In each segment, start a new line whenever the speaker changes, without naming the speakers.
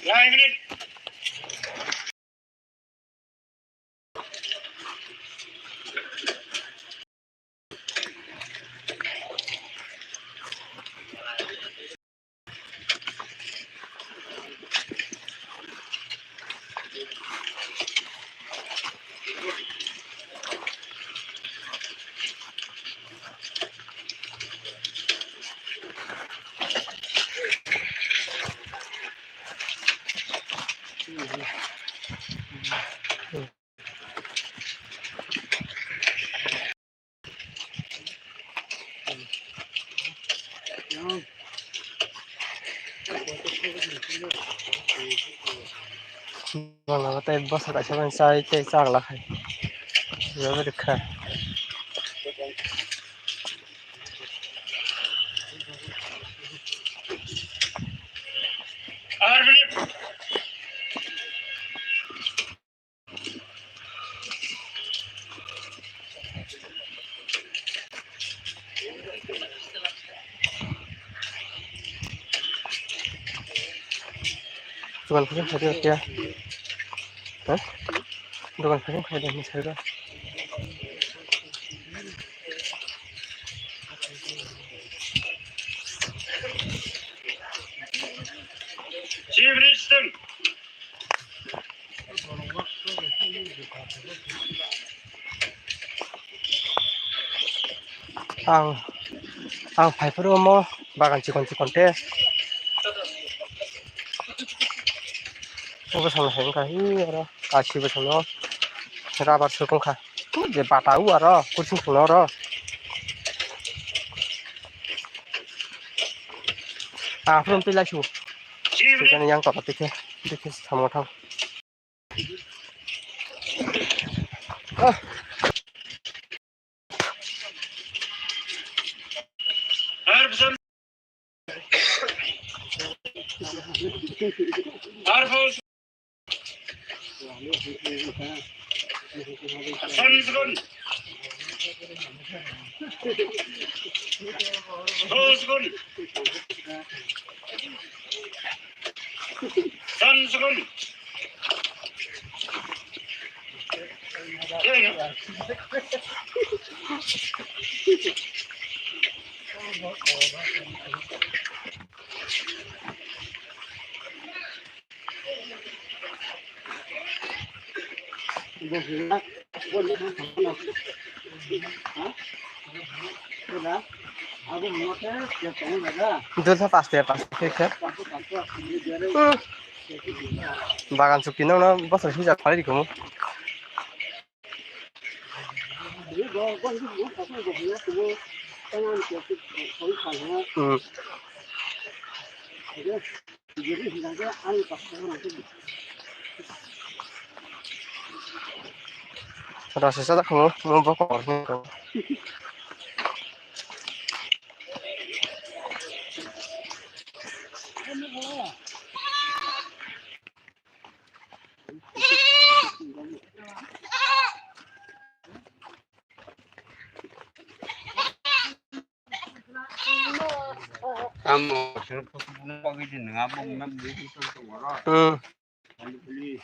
Vâng, tay bớt lại cho mình sai tay sang là hay nhớ được khai dukkan phải không phải kia hả dukkan phải không phải được mình thấy rồi ang phải pro mo bagan cikon teh 이거 상상가 이어라 가시고 저너 라바 수공카 이제 바다 우아라 고친 불어라 아 그럼 빌라슈 저는 양 떠다 이렇게 잘못하고 아 둘다 파스텔 이렇게 바간 죽기는 나 버스 시작 빨리 그 다시 시작하고 뭐 먹고
Amo, pero no pagi din nga mo mem di sa wala. Beli.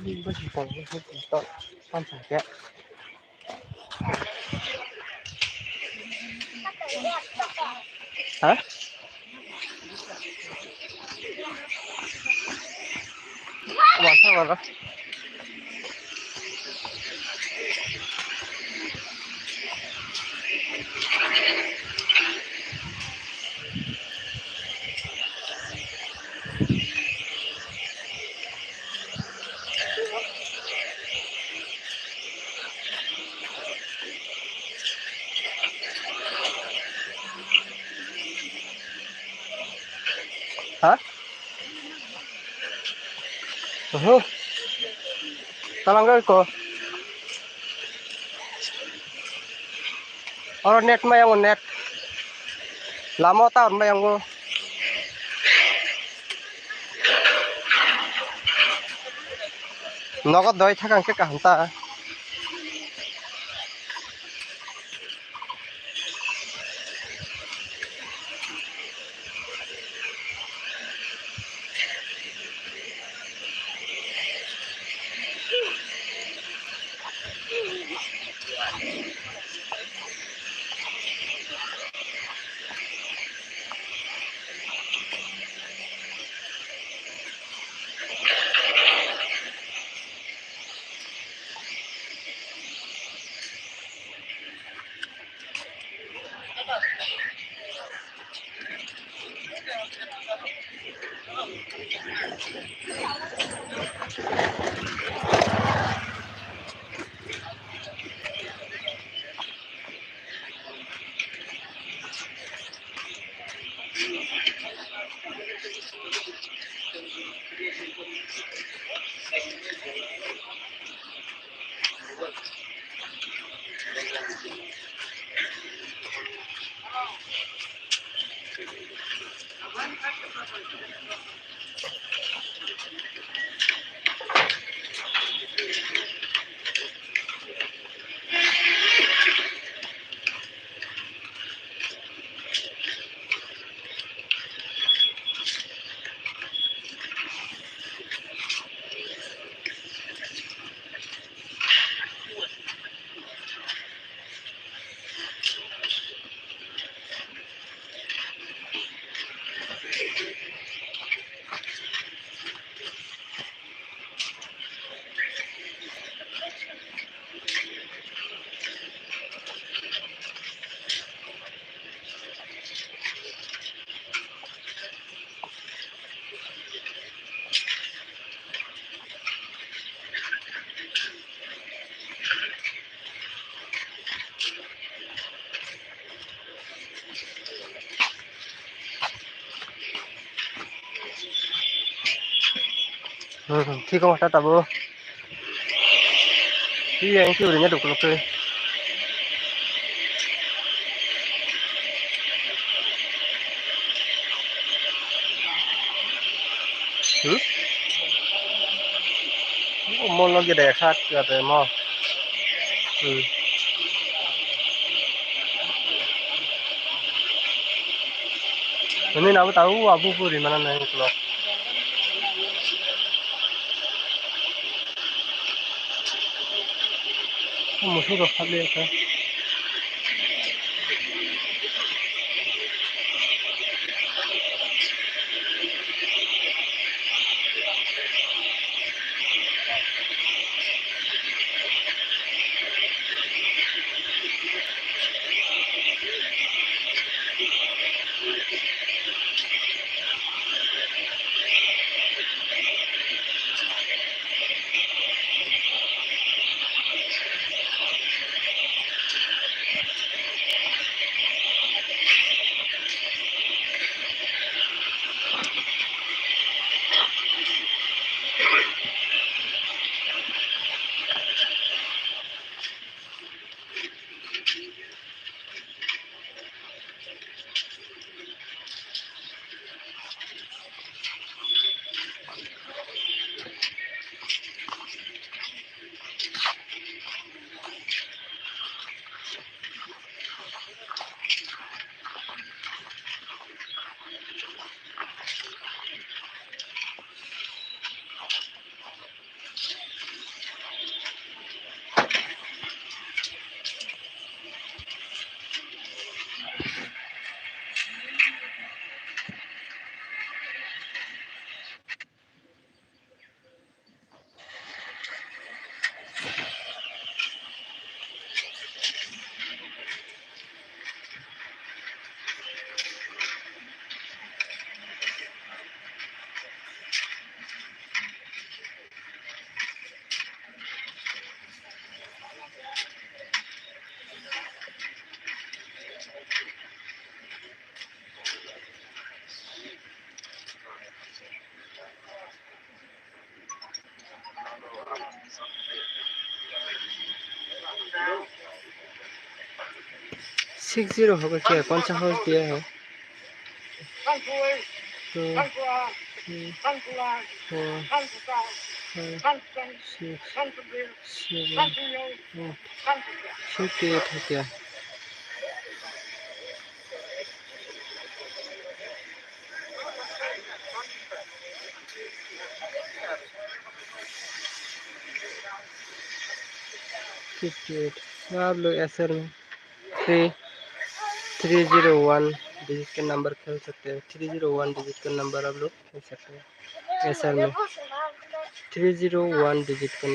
đi có chỉ còn cái tội con phải kẹt hả làm sao mà đó hả tao cái cô orang net mah yang net lama tahun mah yang go nogod doi thakang ke kahanta ठीक हो हटा तब ये yang udah duk duk mau lagi deh saat kata mau ini aku tahu abu di mana nih kalau musuh tuh kali ya 60 होगा क्या? कौन सा house दिया है? तो 3 4 5 6 7 8 58 है क्या? आप लोग एसर में 301 डिजिट के नंबर खेल सकते हैं। 301 डिजिट का नंबर आप लोग खेल सकते हैं एसर में। 301 डिजिट का